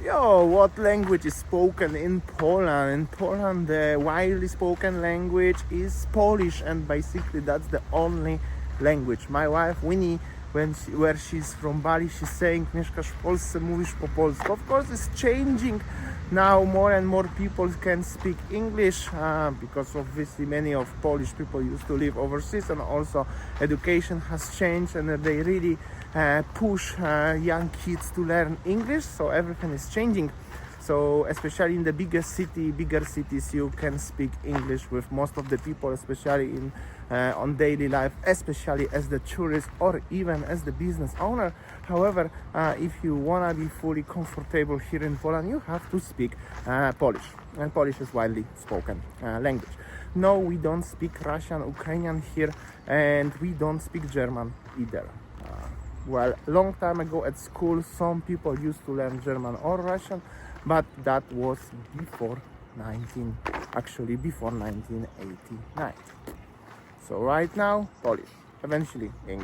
Yo, what language is spoken in Poland? In Poland, the widely spoken language is Polish, and basically that's the only language. My wife Winnie, where she's from Bali, she's saying Mieszkasz w Polsce, mówisz po polsku. Of course, it's changing now. More and more people can speak English because obviously many of Polish people used to live overseas, and also education has changed, and they really push young kids to learn English. So everything is changing. So especially in the bigger cities, you can speak English with most of the people, especially in on daily life, especially as the tourist or even as the business owner. However, if you wanna be fully comfortable here in Poland, you have to speak Polish, and Polish is widely spoken language. No, we don't speak Russian, Ukrainian here, and we don't speak German either. Well, long time ago at school, some people used to learn German or Russian, but that was before 1989. So right now, Polish, eventually English.